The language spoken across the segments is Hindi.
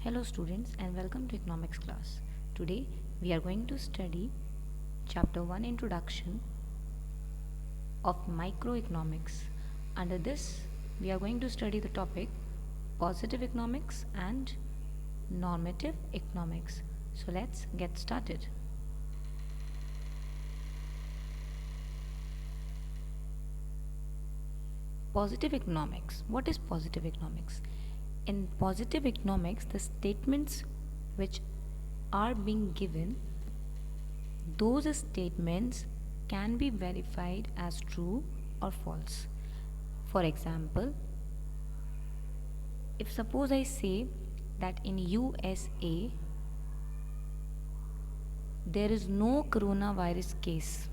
Hello students and welcome to economics class. Today we are going to study chapter 1 introduction of microeconomics. Under this we are going to study the topic positive economics and normative economics. So let's get started. Positive economics. What is positive economics? In positive economics, the statements which are being given, those statements can be verified as true or false. For example, if suppose I say that in USA there is no coronavirus case,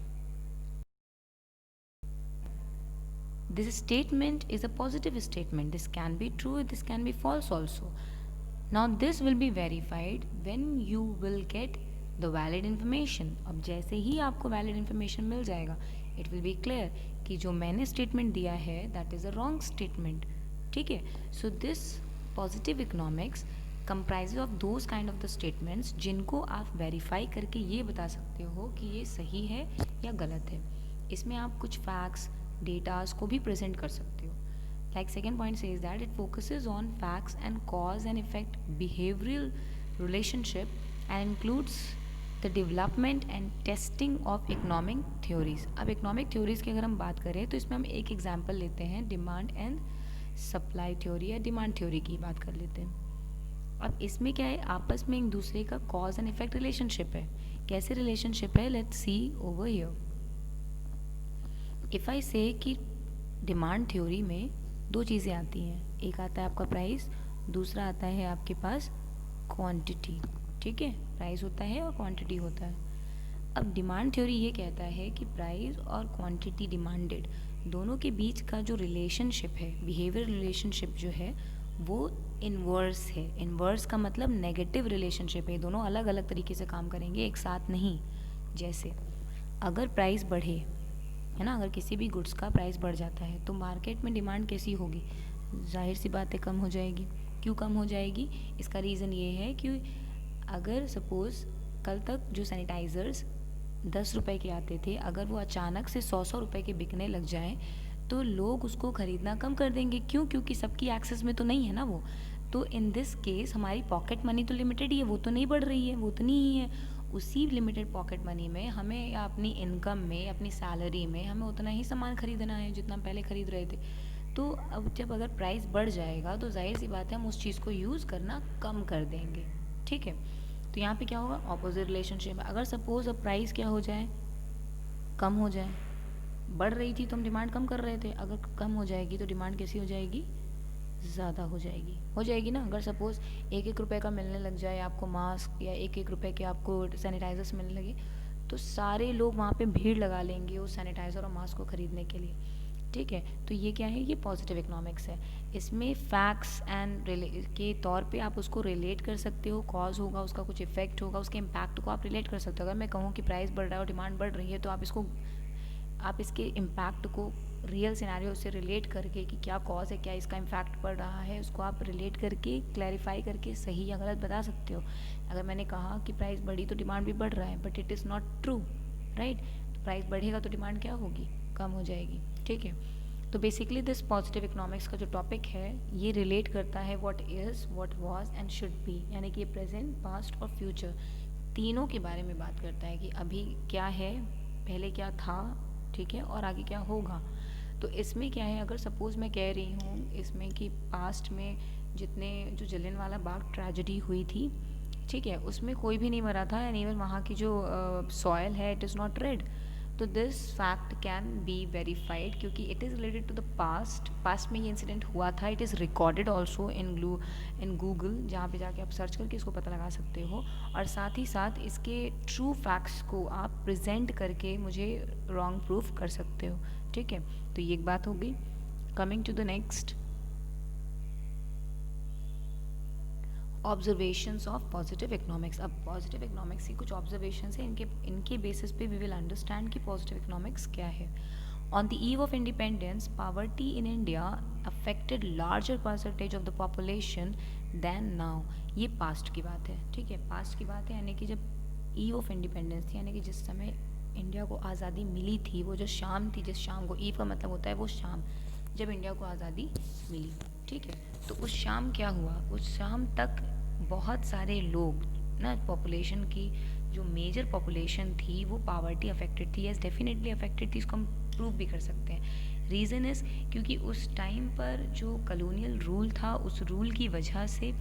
this statement is a positive statement. This can be true, this can be false also. Now this will be verified when you will get the valid information. अब जैसे ही आपको valid information मिल जाएगा, it will be clear कि जो मैंने statement दिया है that is a wrong statement. ठीक है? So this positive economics comprises of those kind of the statements जिनको आप verify करके ये बता सकते हो कि ये सही है या गलत है. इसमें आप कुछ facts, datas को भी present कर सकते हो. Like second point says that it focuses on facts and cause and effect behavioral relationship and includes the development and testing of economic theories. अब economic theories की अगर हम बात करें तो इसमें हम एक example लेते हैं demand and supply theory या demand theory की बात कर लेते हैं. अब इसमें क्या है, आपस में एक दूसरे का cause and effect relationship है. कैसे relationship है, let's see over here. If I say कि demand theory में दो चीज़ें आती हैं, एक आता है आपका प्राइस, दूसरा आता है आपके पास क्वांटिटी. ठीक है, प्राइस होता है और क्वांटिटी होता है. अब डिमांड थ्योरी ये कहता है कि प्राइस और क्वांटिटी डिमांडेड दोनों के बीच का जो रिलेशनशिप है, बिहेवियर रिलेशनशिप जो है वो इनवर्स है. इनवर्स का मतलब नेगेटिव रिलेशनशिप है. दोनों अलग अलग तरीके से काम करेंगे, एक साथ नहीं. जैसे अगर प्राइस बढ़े, है ना, अगर किसी भी गुड्स का प्राइस बढ़ जाता है तो मार्केट में डिमांड कैसी होगी, जाहिर सी बात है कम हो जाएगी. क्यों कम हो जाएगी, इसका रीज़न ये है कि अगर सपोज़ कल तक जो सैनिटाइज़र्स 10 रुपए के आते थे, अगर वो अचानक से 100 रुपए के बिकने लग जाएं तो लोग उसको ख़रीदना कम कर देंगे. क्यों? क्योंकि सबकी एक्सेस में तो नहीं है ना वो. तो इन दिस केस हमारी पॉकेट मनी तो लिमिटेड ही है, वो तो नहीं बढ़ रही है, वो तो नहीं ही है. उसी लिमिटेड पॉकेट मनी में हमें या अपनी इनकम में, अपनी सैलरी में हमें उतना ही सामान खरीदना है जितना पहले ख़रीद रहे थे. तो अब जब अगर प्राइस बढ़ जाएगा तो जाहिर सी बात है हम उस चीज़ को यूज़ करना कम कर देंगे. ठीक है, तो यहाँ पे क्या होगा, ऑपोजिट रिलेशनशिप. अगर सपोज़ अब प्राइस क्या हो जाए, कम हो जाए. बढ़ रही थी तो हम डिमांड कम कर रहे थे, अगर कम हो जाएगी तो डिमांड कैसी हो जाएगी, ज़्यादा हो जाएगी ना. अगर सपोज़ 1-1 रुपए का मिलने लग जाए आपको मास्क, या 1-1 रुपए के आपको सैनिटाइज़र्स मिलने लगे, तो सारे लोग वहाँ पे भीड़ लगा लेंगे उस सैनिटाइज़र और मास्क को ख़रीदने के लिए. ठीक है, तो ये क्या है, ये पॉजिटिव इकोनॉमिक्स है. इसमें फैक्ट्स एंड के तौर पे आप उसको रिलेट कर सकते हो. कॉज होगा, उसका कुछ इफेक्ट होगा, उसके इम्पैक्ट को आप रिलेट कर सकते हो. अगर मैं कहूँ कि प्राइस बढ़ रहा है और डिमांड बढ़ रही है तो आप इसके इम्पैक्ट को रियल सिनेरियो से रिलेट करके कि क्या कॉज है, क्या इसका इम्पैक्ट पड़ रहा है, उसको आप रिलेट करके क्लैरिफाई करके सही या गलत बता सकते हो. अगर मैंने कहा कि प्राइस बढ़ी तो डिमांड भी बढ़ रहा है, but it is not true, right. Price बढ़ेगा तो डिमांड क्या होगी, कम हो जाएगी. ठीक है, तो बेसिकली दिस पॉजिटिव इकोनॉमिक्स का जो टॉपिक है ये रिलेट करता है what is, what was and should be, यानी कि प्रेजेंट, पास्ट और फ्यूचर तीनों के बारे में बात करता है कि अभी क्या है, पहले क्या था, ठीक है, और आगे क्या होगा. तो इसमें क्या है, अगर सपोज़ मैं कह रही हूँ इसमें कि पास्ट में जितने जो जलियांवाला बाग ट्रेजेडी हुई थी, ठीक है, उसमें कोई भी नहीं मरा था, एंड इवन वहाँ की जो सॉयल है इट इज़ नॉट रेड. तो this fact can be verified क्योंकि it is related to the past में ये इंसिडेंट हुआ था. It is recorded also in Google, जहाँ पे जाके आप सर्च करके इसको पता लगा सकते हो. और साथ ही साथ इसके ट्रू फैक्ट्स को आप प्रेजेंट करके मुझे रॉन्ग प्रूफ कर सकते हो. ठीक है, तो ये एक बात हो गई. Coming to the next, observations of positive economics. अब पॉजिटिव इकोनॉमिक्स की कुछ ऑब्जर्वेशंस हैं, इनके बेसिस पे वी विल अंडरस्टैंड कि पॉजिटिव इकोनॉमिक्स क्या है. On the eve of independence, poverty in India affected larger percentage of the population than now. ये पास्ट की बात है, ठीक है, पास्ट की बात है, यानी कि जब ईव ऑफ इंडिपेंडेंस थी, यानी कि जिस समय इंडिया को आज़ादी मिली थी, वो जो शाम थी, जिस शाम को, ईव का मतलब होता है वो शाम जब इंडिया को आज़ादी मिली, ठीक है, तो उस शाम क्या हुआ, उस शाम तक बहुत सारे लोग ना, पॉपुलेशन की जो मेजर पॉपुलेशन थी वो पावर्टी अफेक्टेड थी, यस डेफिनेटली अफेक्टेड थी, इसको हम प्रूव भी कर सकते हैं। रीज़न इज़ क्योंकि उस टाइम पर जो कॉलोनियल रूल था, उस रूल की वजह से,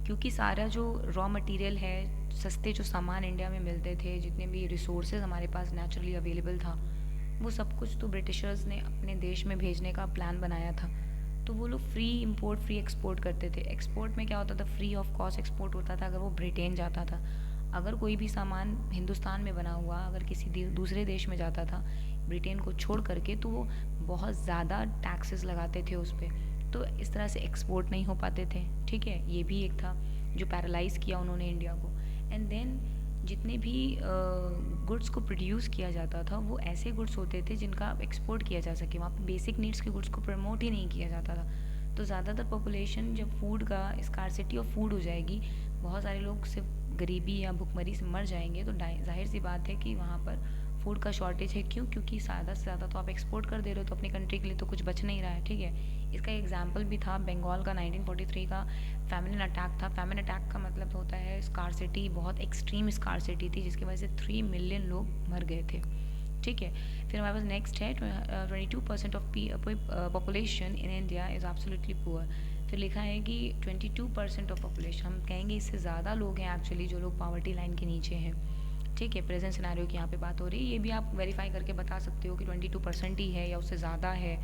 क्योंकि सारा जो रॉ मटेरियल है, सस्ते जो सामान इंडिया में मिलते थे, जितने भी रिसोर्सेज हमारे पास नेचुरली अवेलेबल था, वो सब कुछ तो ब्रिटिशर्स ने अपने देश में भेजने का प्लान बनाया था। तो वो लोग फ्री इंपोर्ट फ्री एक्सपोर्ट करते थे। एक्सपोर्ट में क्या होता था, फ्री ऑफ कॉस्ट एक्सपोर्ट होता था अगर वो ब्रिटेन जाता था। अगर कोई भी सामान हिंदुस्तान में बना हुआ अगर किसी दूसरे देश में जाता था ब्रिटेन को छोड़ करके, तो वो बहुत ज़्यादा टैक्सेस लगाते थे उस पर, तो इस तरह से एक्सपोर्ट नहीं हो पाते थे, ठीक है। ये भी एक था जो पैरालाइज़ किया उन्होंने इंडिया को। एंड देन जितने भी गुड्स को प्रोड्यूस किया जाता था वो ऐसे गुड्स होते थे जिनका एक्सपोर्ट किया जा सके, वहाँ पे बेसिक नीड्स के गुड्स को प्रमोट ही नहीं किया जाता था। तो ज़्यादातर पॉपुलेशन जब फूड का स्कार्सिटी ऑफ फूड हो जाएगी, बहुत सारे लोग सिर्फ गरीबी या भुखमरी से मर जाएंगे, तो जाहिर सी बात है कि वहाँ पर फूड का शॉर्टेज है। क्यों? क्योंकि ज़्यादा से ज़्यादा तो आप एक्सपोर्ट कर दे रहे हो, तो अपनी कंट्री के लिए तो कुछ बच नहीं रहा है, ठीक है। इसका एग्जाम्पल भी था बंगाल का 1943 का फैमिलिन अटैक था। फैमिलिन अटैक का मतलब होता है स्कार्सिटी, बहुत एक्सट्रीम स्कार्सिटी थी जिसकी वजह से 3 मिलियन लोग मर गए थे, ठीक है। फिर हमारे पास नेक्स्ट है 22% of population in India is absolutely poor. फिर लिखा है कि 22% ऑफ पॉपुलेशन, हम कहेंगे इससे ज़्यादा लोग हैं एक्चुअली जो लोग पॉवर्टी लाइन के नीचे हैं, ठीक है। प्रेजेंट सिनेरियो की यहाँ पे बात हो रही है, ये भी आप वेरीफाई करके बता सकते हो कि 22% ही है या उससे ज़्यादा है,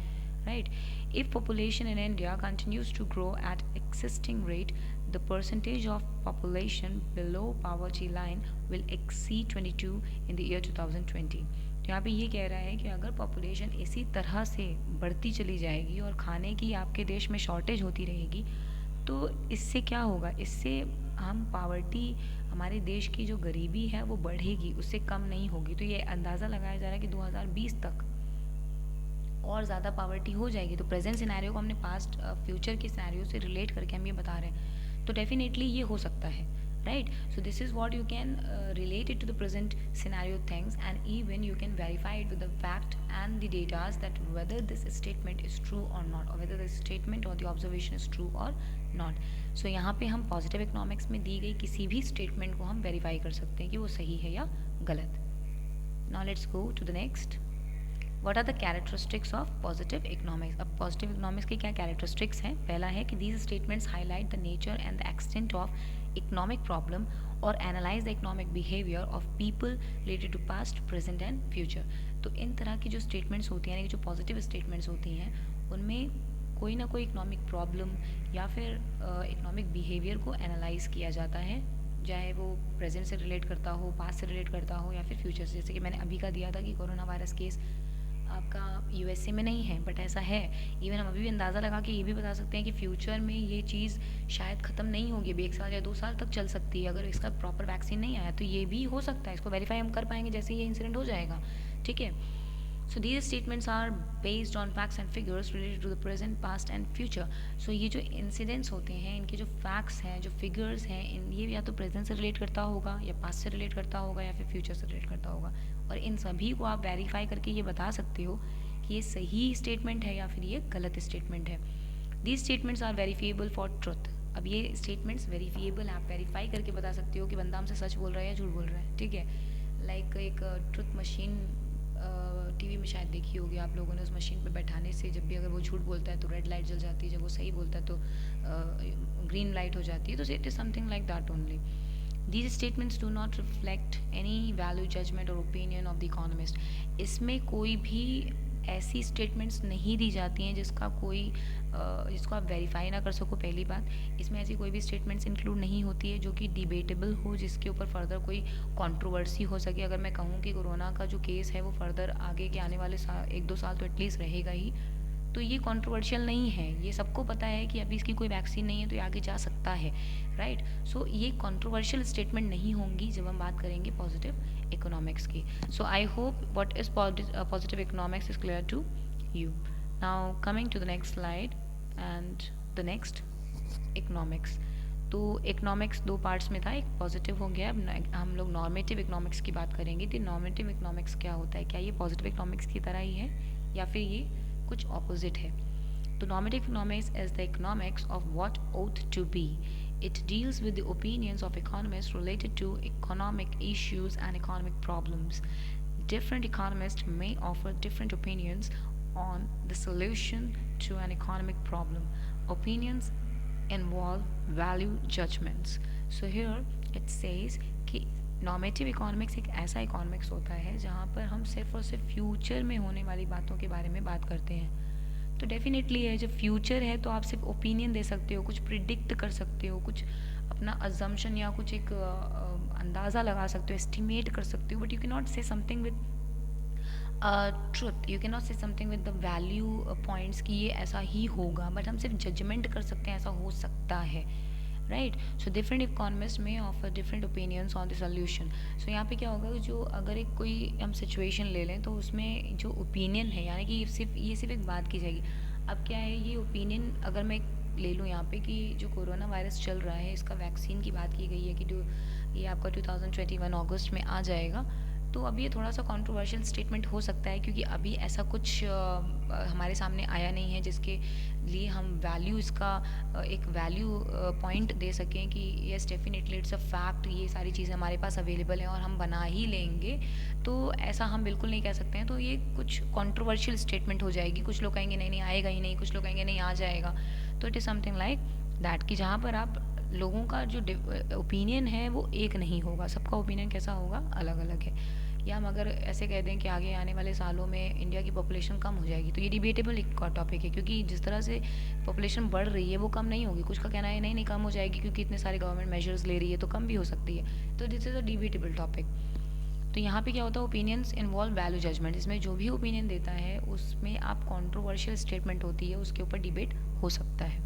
right? If population in India continues to grow at existing rate, the percentage of population below poverty line will exceed 22 in the year 2020. तो यहाँ पे ये कह रहा है कि अगर पॉपुलेशन इसी तरह से बढ़ती चली जाएगी और खाने की आपके देश में शॉर्टेज होती रहेगी, तो इससे क्या होगा, इससे हम पावर्टी, हमारे देश की जो गरीबी है वो बढ़ेगी, उससे कम नहीं होगी। तो ये अंदाज़ा लगाया जा रहा है कि 2020 तक और ज़्यादा पावर्टी हो जाएगी। तो प्रेजेंट सिनेरियो को हमने पास्ट फ्यूचर के सिनेरियो से रिलेट करके हम ये बता रहे हैं, तो डेफिनेटली ये हो सकता है, right? So this is what you can relate it to the present scenario things, and even you can verify it with the fact and the data that whether this statement is true or not, or whether the statement or the observation is true or not. So यहाँ पे हम पॉजिटिव इकोनॉमिक्स में दी गई किसी भी स्टेटमेंट को हम वेरीफाई कर सकते हैं कि वो सही है या गलत। Now let's go to the next. What are the characteristics of positive economics? अब positive economics की क्या characteristics हैं? पहला है कि these statements highlight the nature and the extent of economic problem or analyze the economic behavior of people related to past, present and future. तो इन तरह की जो statements होती हैं, यानी कि जो positive statements होती हैं, उनमें कोई ना कोई economic problem या फिर economic behavior को analyze किया जाता है, चाहे वो प्रेजेंट से रिलेट करता हो, पास्ट से रिलेट करता हो या फिर फ्यूचर से। जैसे कि मैंने अभी का दिया था कि कोरोना वायरस केस आपका यूएसए में नहीं है, बट ऐसा है। इवन हम अभी भी अंदाज़ा लगा के ये भी बता सकते हैं कि फ्यूचर में ये चीज़ शायद ख़त्म नहीं होगी, अभी 1 साल या 2 साल तक चल सकती है। अगर इसका प्रॉपर वैक्सीन नहीं आया तो ये भी हो सकता है, इसको वेरीफाई हम कर पाएंगे जैसे ये इंसिडेंट हो जाएगा, ठीक है। So these statements are based on facts and figures related to the present, past and future. So ये जो incidents होते हैं, इनके जो facts हैं, जो figures हैं, ये या तो present से relate करता होगा या past से relate करता होगा या फिर future से relate करता होगा, और इन सभी को आप verify करके ये बता सकते हो कि ये सही statement है या फिर ये गलत statement है। These statements are verifiable for truth. अब ये statements verifiable हैं, आप verify करके बता सकते हो कि बंदा हमसे सच बोल रहा है या झूठ बोल रहा है, ठीक है। Like एक truth machine टीवी में शायद देखी होगी आप लोगों ने, उस मशीन पे बैठाने से जब भी अगर वो झूठ बोलता है तो रेड लाइट जल जाती है, जब वो सही बोलता है तो ग्रीन लाइट हो जाती है। तो it is something like that only. These statements do not reflect any value, judgment or opinion of the economist. इसमें कोई भी ऐसी स्टेटमेंट्स नहीं दी जाती हैं जिसको आप वेरीफाई ना कर सको। पहली बात, इसमें ऐसी कोई भी स्टेटमेंट्स इंक्लूड नहीं होती है जो कि डिबेटेबल हो, जिसके ऊपर फर्दर कोई कंट्रोवर्सी हो सके। अगर मैं कहूँ कि कोरोना का जो केस है वो फर्दर आगे के आने वाले 1-2 साल तो एटलीस्ट रहेगा ही, तो ये कंट्रोवर्शियल नहीं है, ये सबको पता है कि अभी इसकी कोई वैक्सीन नहीं है तो ये आगे जा सकता है, राइट। सो ये कंट्रोवर्शियल स्टेटमेंट नहीं होंगी जब हम बात करेंगे पॉजिटिव इकोनॉमिक्स की। So I hope what is positive economics is clear to you. Now coming to the next slide and the next economics. तो इकोनॉमिक्स दो पार्ट्स में था, एक पॉजिटिव हो गया, अब हम लोग नॉर्मेटिव इकोनॉमिक्स की बात करेंगे। तो नॉर्मेटिव इकोनॉमिक्स क्या होता है, क्या ये पॉजिटिव इकोनॉमिक्स की तरह ही है या फिर ये कुछ ऑपोजिट है। तो normative economics is the economics of what ought to be. It deals with the opinions of economists related to economic issues and economic problems. Different economists may offer different opinions on the solution to an economic problem. Opinions involve value judgments. So here it says कि नॉर्मेटिव इकोनॉमिक्स एक ऐसा इकोनॉमिक्स होता है जहाँ पर हम सिर्फ और सिर्फ फ्यूचर में होने वाली बातों के बारे में बात करते हैं। तो डेफिनेटली है, जब फ्यूचर है तो आप सिर्फ ओपिनियन दे सकते हो, कुछ प्रिडिक्ट कर सकते हो, कुछ अपना अजम्पशन या कुछ एक अंदाज़ा लगा सकते हो, एस्टिमेट कर सकते हो, बट यू कैन नॉट से something with truth, you can not से something with the value points कि ये ऐसा ही होगा, बट हम सिर्फ जजमेंट कर सकते हैं ऐसा हो सकता है, राइट। सो डिफरेंट इकोनॉमिस्ट में offer different opinions on the solution. So यहाँ पे क्या होगा, जो अगर एक कोई हम सिचुएशन ले लें तो उसमें जो ओपिनियन है, यानी कि ये सिर्फ एक बात की जाएगी। अब क्या है ये ओपिनियन, अगर मैं ले लूँ यहाँ पे कि जो कोरोना वायरस चल रहा है इसका वैक्सीन की बात की गई है कि जो ये आपका 2021 अगस्त में आ जाएगा, तो अब ये थोड़ा सा कंट्रोवर्शियल स्टेटमेंट हो सकता है क्योंकि अभी ऐसा कुछ हमारे सामने आया नहीं है जिसके लिए हम वैल्यू इसका एक वैल्यू पॉइंट दे सकें कि yes definitely it's a fact, ये सारी चीज़ें हमारे पास अवेलेबल हैं और हम बना ही लेंगे, तो ऐसा हम बिल्कुल नहीं कह सकते हैं। तो ये कुछ कंट्रोवर्शियल स्टेटमेंट हो जाएगी, कुछ लोग कहेंगे नहीं नहीं आएगा ही नहीं, कुछ लोग कहेंगे नहीं आ जाएगा। तो it is something like that कि जहाँ पर आप लोगों का जो ओपिनियन है वो एक नहीं होगा, सबका ओपिनियन कैसा होगा, अलग अलग है। या हम अगर ऐसे कह दें कि आगे आने वाले सालों में इंडिया की पॉपुलेशन कम हो जाएगी, तो ये डिबेटेबल एक टॉपिक है क्योंकि जिस तरह से पॉपुलेशन बढ़ रही है वो कम नहीं होगी। कुछ का कहना है नहीं नहीं कम हो जाएगी क्योंकि इतने सारे गवर्नमेंट मेजर्स ले रही है, तो कम भी हो सकती है। तो this is a debatable topic. तो यहाँ पे क्या होता है, ओपिनियंस इन्वॉल्व वैल्यू जजमेंट। इसमें जो भी ओपिनियन देता है उसमें आप कॉन्ट्रोवर्शियल स्टेटमेंट होती है उसके ऊपर डिबेट हो सकता है।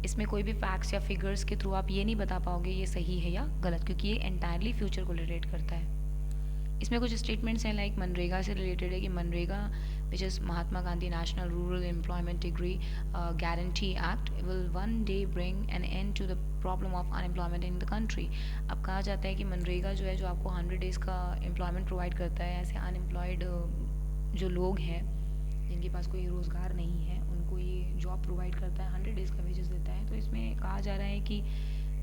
इसमें कोई भी फैक्ट्स या फिगर्स के थ्रू आप ये नहीं बता पाओगे ये सही है या गलत, क्योंकि ये एंटायरली फ्यूचर को रिलेट करता है। इसमें कुछ स्टेटमेंट्स हैं लाइक मनरेगा से रिलेटेड है कि MNREGA which is Mahatma Gandhi national rural employment degree guarantee act will one day bring an end to the problem of unemployment in the country. अब कहा जाता है कि मनरेगा जो है, जो आपको 100 डेज़ का एम्प्लॉयमेंट प्रोवाइड करता है, ऐसे अनएम्प्लॉयड जो लोग हैं जिनके पास कोई रोज़गार नहीं है उनको ये जॉब प्रोवाइड करता है, 100 डेज़ का वेजेस देता है। तो इसमें कहा जा रहा है कि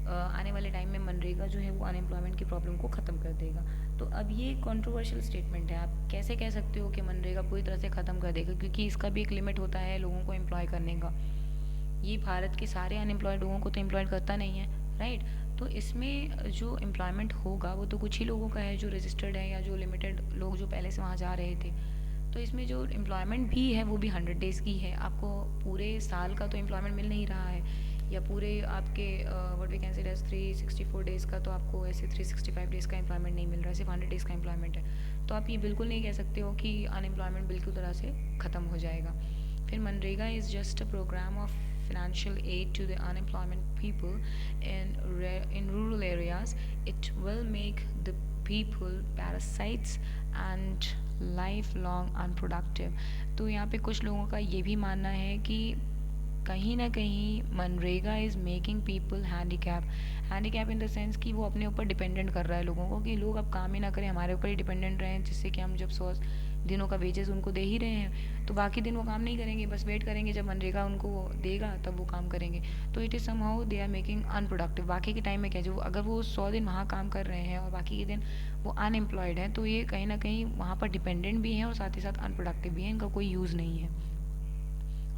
आने वाले टाइम में मनरेगा जो है वो अनएम्प्लॉयमेंट की प्रॉब्लम को ख़त्म कर देगा। तो अब ये कंट्रोवर्शियल स्टेटमेंट है, आप कैसे कह सकते हो कि मनरेगा पूरी तरह से ख़त्म कर देगा, क्योंकि इसका भी एक लिमिट होता है लोगों को एम्प्लॉय करने का। ये भारत के सारे अनएम्प्लॉयड लोगों को तो एम्प्लॉय करता नहीं है, राइट। तो इसमें जो एम्प्लॉयमेंट होगा वो तो कुछ ही लोगों का है जो रजिस्टर्ड है या जो लिमिटेड लोग जो पहले से वहाँ जा रहे थे। तो इसमें जो एम्प्लॉयमेंट भी है वो भी 100 डेज़ की है, आपको पूरे साल का तो एम्प्लॉयमेंट मिल नहीं रहा है, या पूरे आपके what we can say as 364 days का, तो आपको ऐसे 365 डेज़ का एम्प्लॉयमेंट नहीं मिल रहा है, सिर्फ 100 डेज़ का एम्प्लॉयमेंट है। तो आप ये बिल्कुल नहीं कह सकते हो कि अनएम्प्लॉयमेंट बिल्कुल तरह से ख़त्म हो जाएगा। फिर MNREGA is just a programme of financial aid to the unemployment people in rural areas. It will make the people parasites and lifelong unproductive. तो यहाँ पे कुछ लोगों का ये भी मानना है कि कहीं ना कहीं MNREGA is making people handicap in the sense कि वो अपने ऊपर डिपेंडेंट कर रहा है लोगों को, कि लोग अब काम ही ना करें, हमारे ऊपर ही डिपेंडेंट रहें, जिससे कि हम जब 100 दिनों का वेजेस उनको दे ही रहे हैं तो बाकी दिन वो काम नहीं करेंगे, बस वेट करेंगे जब मनरेगा उनको देगा तब वो काम करेंगे। तो it is somehow they are making unproductive. बाकी के टाइम में क्या, जो अगर वो 100 दिन वहाँ काम कर रहे हैं और बाकी के दिन वो अनएम्प्लॉयड हैं, तो ये कहीं ना कहीं वहाँ पर डिपेंडेंट भी हैं और साथ ही साथ अनप्रोडक्टिव भी हैं, इनका कोई यूज़ नहीं है।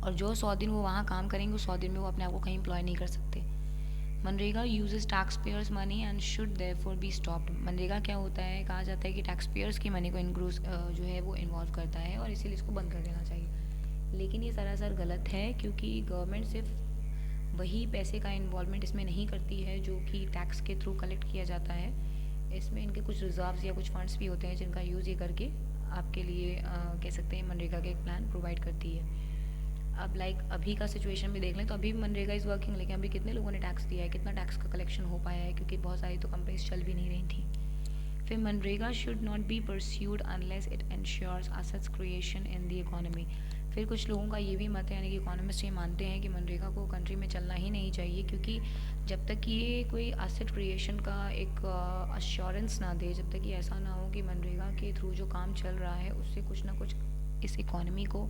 और जो 100 दिन वो वहाँ काम करेंगे उस 100 दिन में वो अपने आप को कहीं एम्प्लॉय नहीं कर सकते। MNREGA uses tax payers money and should therefore be stopped. MNREGA क्या होता है, कहा जाता है कि टैक्स पेयर्स की मनी को जो है वो इन्वॉल्व करता है और इसीलिए इसको बंद कर देना चाहिए। लेकिन ये सरासर गलत है, क्योंकि गवर्नमेंट सिर्फ वही पैसे का इन्वॉल्वमेंट इसमें नहीं करती है जो कि टैक्स के थ्रू कलेक्ट किया जाता है। इसमें इनके कुछ रिजर्व्स या कुछ फंड्स भी होते हैं जिनका यूज़ ये करके आपके लिए कह सकते हैं मनरेगा का एक प्लान प्रोवाइड करती है। अब लाइक अभी का सिचुएशन भी देख लें तो अभी मनरेगा इज़ वर्किंग, लेकिन अभी कितने लोगों ने टैक्स दिया है, कितना टैक्स का कलेक्शन हो पाया है, क्योंकि बहुत सारी तो कंपनीज चल भी नहीं रही थी। फिर MNREGA should not be pursued unless it ensures assets creation in the economy. फिर कुछ लोगों का ये भी मत है, यानी कि इकोनॉमिस्ट ये मानते हैं कि मनरेगा को कंट्री में चलना ही नहीं चाहिए, क्योंकि जब तक ये कोई एसेट क्रिएशन का एक अश्योरेंस ना दे, जब तक ये ऐसा ना हो कि मनरेगा के थ्रू जो काम चल रहा है उससे कुछ ना कुछ इस इकोनॉमी को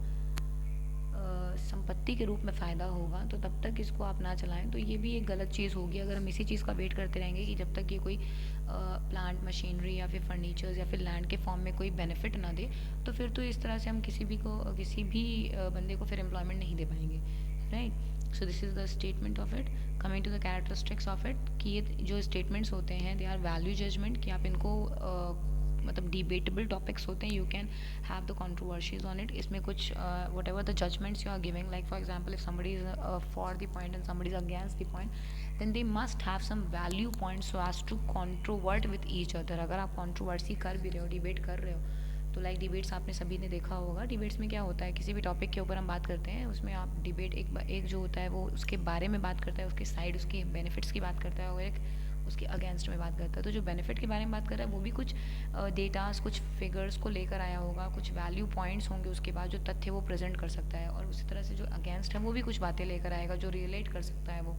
संपत्ति के रूप में फ़ायदा होगा, तो तब तक इसको आप ना चलाएं। तो ये भी एक गलत चीज़ होगी अगर हम इसी चीज़ का वेट करते रहेंगे कि जब तक ये कोई प्लांट मशीनरी या फिर फर्नीचर्स या फिर लैंड के फॉर्म में कोई बेनिफिट ना दे, तो फिर तो इस तरह से हम किसी भी बंदे को फिर एम्प्लॉयमेंट नहीं दे पाएंगे, right. So this is the statement of it. Coming to the characteristics of it, कि ये जो स्टेटमेंट्स होते हैं दे आर वैल्यू जजमेंट, कि आप इनको मतलब डिबेटेबल टॉपिक्स होते हैं, you can have the controversies on it. इसमें कुछ whatever the judgments you are giving, like for example if somebody is for the point and somebody is against the point, then they must have some value points so as to controvert with each other. अगर आप कॉन्ट्रोवर्सी कर भी रहे हो, डिबेट कर रहे हो, तो लाइक डिबेट्स आपने सभी ने देखा होगा, डिबेट्स में क्या होता है, किसी भी टॉपिक के ऊपर हम बात करते हैं, उसमें आप डिबेट एक जो होता है वो उसके बारे में बात करता है, उसके साइड उसके बेनिफिट्स की बात करता है, और एक उसके अगेंस्ट में बात करता है। तो जो बेनिफिट के बारे में बात कर रहा है वो भी कुछ डेटास, कुछ फिगर्स को लेकर आया होगा, कुछ वैल्यू पॉइंट्स होंगे उसके बाद जो तथ्य वो प्रेजेंट कर सकता है, और उसी तरह से जो अगेंस्ट है वो भी कुछ बातें लेकर आएगा जो रिलेट कर सकता है वो,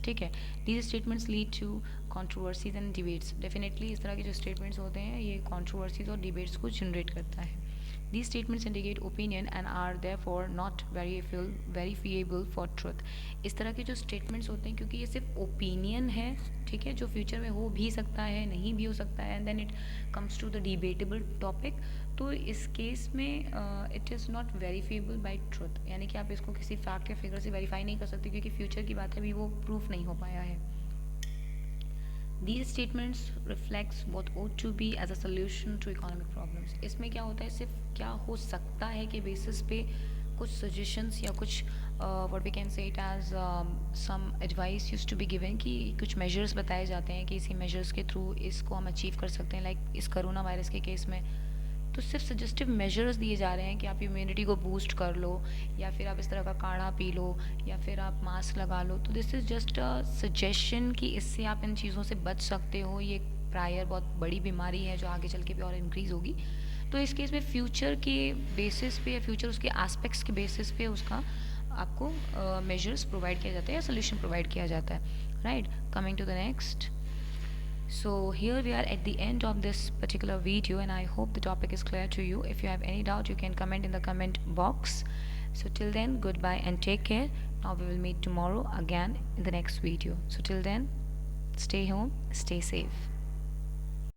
ठीक है। These statements lead to controversies and debates. Definitely इस तरह के जो स्टेटमेंट्स होते हैं ये कॉन्ट्रोवर्सीज और डिबेट्स को जनरेट करता है। These statements indicate opinion and are therefore not verifiable for truth। इस तरह के जो स्टेटमेंट्स होते हैं, क्योंकि ये सिर्फ ओपिनियन है, ठीक है, जो फ्यूचर में हो भी सकता है, नहीं भी हो सकता है, and then it comes to the debatable topic, तो इस केस में it is not verifiable by truth, यानी कि आप इसको किसी फैक्ट या फिगर से वेरीफाई नहीं कर सकते, क्योंकि फ्यूचर की बात है, अभी वो प्रूफ नहीं हो पाया है। These statements reflects what ought to be as a solution to economic problems। इसमें क्या होता है, सिर्फ क्या हो सकता है के बेसिस पे कुछ सजेशंस या कुछ what we can say it as some advice use to be given, कि कुछ मेजर्स बताए जाते हैं कि इसी मेजर्स के थ्रू इसको हम अचीव कर सकते हैं। लाइक इस कोरोना वायरस के केस में तो सिर्फ सजेस्टिव मेजर्स दिए जा रहे हैं कि आप इम्यूनिटी को बूस्ट कर लो, या फिर आप इस तरह का काढ़ा पी लो, या फिर आप मास्क लगा लो। तो this is just a suggestion कि इससे आप इन चीज़ों से बच सकते हो, ये प्रायर बहुत बड़ी बीमारी है जो आगे चल के भी और इंक्रीज़ होगी। तो इस केस में फ्यूचर के बेसिस पे या फ्यूचर उसके एस्पेक्ट्स के बेसिस पे उसका आपको मेजर्स प्रोवाइड किया जाता है या सोल्यूशन प्रोवाइड किया जाता है, right. Coming to the next, so here we are at the end of this particular video, and I hope the topic is clear to you. If you have any doubt, you can comment in the comment box. So till then, goodbye and take care. Now we will meet tomorrow again in the next video. So till then, stay home, stay safe.